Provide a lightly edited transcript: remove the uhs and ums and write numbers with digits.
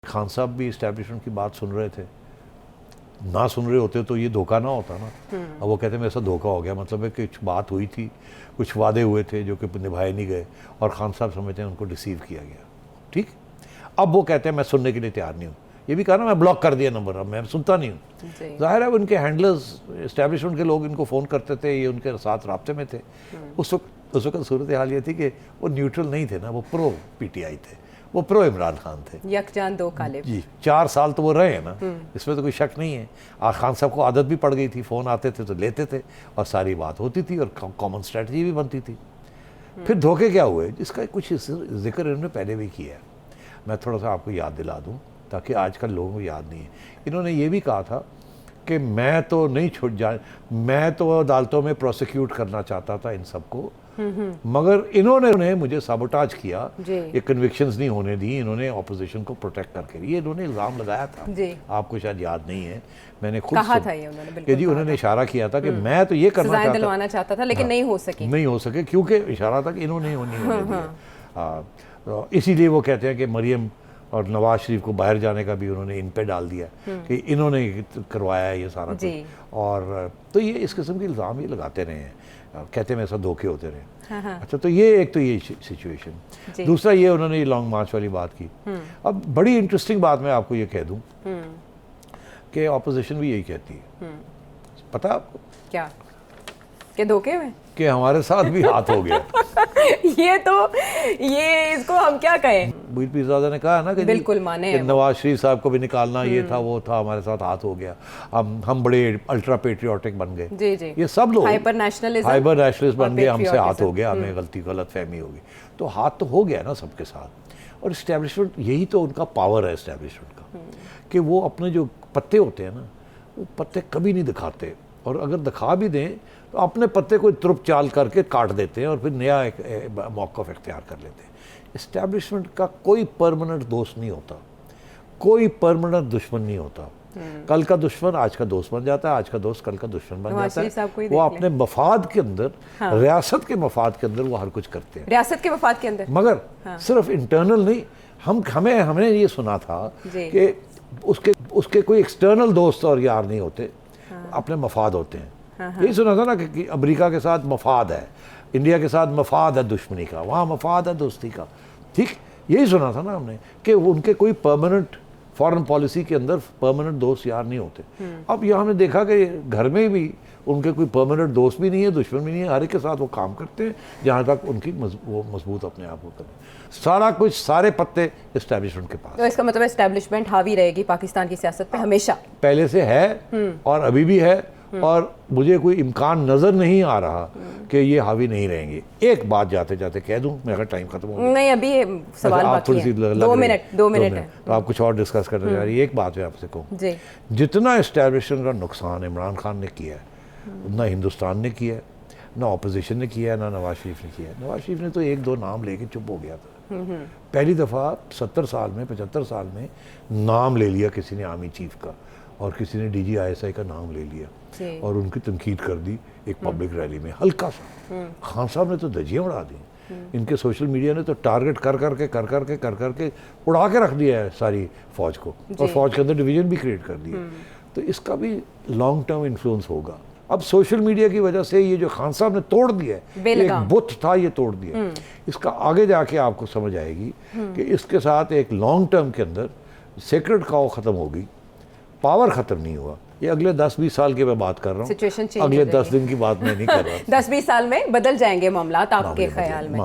खान साहब भी इस्टेब्लिशमेंट की बात सुन रहे थे, ना सुन रहे होते तो ये धोखा ना होता ना। अब वो कहते हैं मेरे साथ धोखा हो गया, मतलब है कि कुछ बात हुई थी, कुछ वादे हुए थे जो कि निभाए नहीं गए और खान साहब समझते हैं उनको डिसीव किया गया। ठीक, अब वो कहते हैं मैं सुनने के लिए तैयार नहीं हूँ। ये भी कहा ना मैं ब्लॉक कर दिया नंबर, अब मैं सुनता नहीं हूँ। जाहिर है उनके हैंडलर्स इस्टेब्लिशमेंट के लोग इनको फ़ोन करते थे, ये उनके साथ राब्ते में थे। उस वक्त सूरत हाल ये थी कि वो न्यूट्रल नहीं थे ना, वो प्रो पीटीआई थे, वो प्रो इमरान खान थे। यकजान दो काले जी, 4 साल तो वो रहे हैं ना, इसमें तो कोई शक नहीं है। खान साहब को आदत भी पड़ गई थी, फ़ोन आते थे तो लेते थे और सारी बात होती थी और कॉमन स्ट्रेटजी भी बनती थी। फिर धोखे क्या हुए, जिसका कुछ जिक्र इन्होंने पहले भी किया है, मैं थोड़ा सा आपको याद दिला दूँ ताकि आजकल लोगों को याद नहीं है। इन्होंने ये भी कहा था कि मैं तो नहीं छूट जा, मैं तो अदालतों में प्रोसिक्यूट करना चाहता था इन सबको, मगर इन्होंने मुझे साबोटाज किया, ये कन्विक्शंस नहीं होने दी, इन्होंने ऑपोजिशन को प्रोटेक्ट करके, ये इन्होंने इल्ज़ाम लगाया था। आपको शायद याद नहीं है, मैंने खुद कहा था ये उन्होंने, कि जी उन्होंने इशारा किया था कि मैं तो ये करना चाहता था लेकिन नहीं हो सके क्योंकि इशारा था कि इन्होंने होने दिया। इसीलिए वो कहते हैं कि मरियम और नवाज शरीफ को बाहर जाने का भी उन्होंने इन पे डाल दिया कि इन्होंने करवाया ये सारा कुछ। और तो ये इस किस्म के इल्ज़ाम ही लगाते रहे हैं, कहते हैं मेरे साथ धोखे होते रहे। अच्छा, तो ये एक तो ये सिचुएशन। दूसरा ये उन्होंने लॉन्ग मार्च वाली बात की। अब बड़ी इंटरेस्टिंग बात मैं आपको ये कह दूं कि ऑपोजिशन भी यही कहती है, पता आपको क्या, कि धोखे में कि हमारे साथ भी हाथ हो गया। ये इसको हम क्या कहें। बुईर पीरज़ादा ने कहा ना कि बिल्कुल माने कि नवाज शरीफ साहब को भी निकालना, ये था वो था, हमारे साथ हाथ हो गया, हम बड़े अल्ट्रा पेट्रियाटिक बन गए। जी जी, ये सब लोग हाइपर नेशनलिस्ट बन गए, हमसे हाथ हो गया, हमें गलत फहमी होगी। तो हाथ तो हो गया ना सबके साथ। और इस्टेब्लिशमेंट, यही तो उनका पावर है इस्टेब्लिशमेंट का, कि वो अपने जो पत्ते होते हैं ना, वो पत्ते कभी नहीं दिखाते, और अगर दिखा भी दें तो अपने पत्ते को त्रुप चाल करके काट देते हैं और फिर नया एक मौक़िफ़ इख्तियार कर लेते हैं। इस्टेब्लिशमेंट का कोई परमानेंट दोस्त नहीं होता, कोई परमानेंट दुश्मन नहीं होता। कल का दुश्मन आज का दोस्त बन जाता है, आज का दोस्त कल का दुश्मन बन जाता है। वो अपने मफाद के अंदर, रियासत के मफाद के अंदर वो हर कुछ करते हैं, रियासत के मफाद के अंदर, मगर सिर्फ इंटरनल नहीं। हमने ये सुना था कि उसके कोई एक्सटर्नल दोस्त और यार नहीं होते, अपने मफाद होते हैं। यही सुना था ना कि अमेरिका के साथ मफाद है, इंडिया के साथ मफाद है दुश्मनी का, वहाँ मफाद है दोस्ती का। ठीक, यही सुना था ना हमने कि उनके कोई परमानेंट फॉरेन पॉलिसी के अंदर परमानेंट दोस्त यार नहीं होते। अब यहाँ हमने देखा कि घर में भी उनके कोई परमानेंट दोस्त भी नहीं है, दुश्मन भी नहीं है, हर एक के साथ वो काम करते हैं जहाँ तक उनकी वो मजबूत अपने आप को करें। सारा कुछ, सारे पत्ते इस्टेब्लिशमेंट के पास। तो इसका मतलब इस्टेब्लिशमेंट हावी रहेगी पाकिस्तान की सियासत पे हमेशा, पहले से है और अभी भी है, और मुझे कोई इम्कान नज़र नहीं आ रहा कि ये हावी नहीं रहेंगे। एक बात जाते जाते कह दूं, मेरा टाइम खत्म हो गया। नहीं, अभी सवाल बाकी है, 2 मिनट है, तो आप कुछ और डिस्कस करने जा रही है। एक बात मैं आपसे कहूँ, जितना एस्टेब्लिशमेंट का नुकसान इमरान खान ने किया है, उतना हिंदुस्तान ने किया है, ना ऑपोजिशन ने किया है, ना नवाज शरीफ ने किया है। नवाज शरीफ ने तो 1-2 नाम लेके चुप हो गया था। पहली दफ़ा 70 साल में, 75 साल में नाम ले लिया किसी ने आर्मी चीफ का, और किसी ने DGISI का नाम ले लिया और उनकी तनकीद कर दी एक पब्लिक रैली में, हल्का सा। खान साहब ने तो धज्जियाँ उड़ा दी, इनके सोशल मीडिया ने तो टारगेट कर करके उड़ा के रख दिया है सारी फौज को, और फौज के अंदर डिवीजन भी क्रिएट कर दिया। तो इसका भी लॉन्ग टर्म इन्फ्लुएंस होगा। अब सोशल मीडिया की वजह से ये जो खान साहब ने तोड़ दिया है, एक बुत था, ये तोड़ दिया, इसका आगे जाके आपको समझ आएगी कि इसके साथ एक लॉन्ग टर्म के अंदर सेक्रेड काउ खत्म होगी, पावर खत्म नहीं हुआ। ये अगले 10-20 साल की मैं बात कर रहा हूँ, अगले 10 दिन की बात मैं नहीं कर रहा। 10-20 साल में बदल जाएंगे मामलात आपके ख्याल में?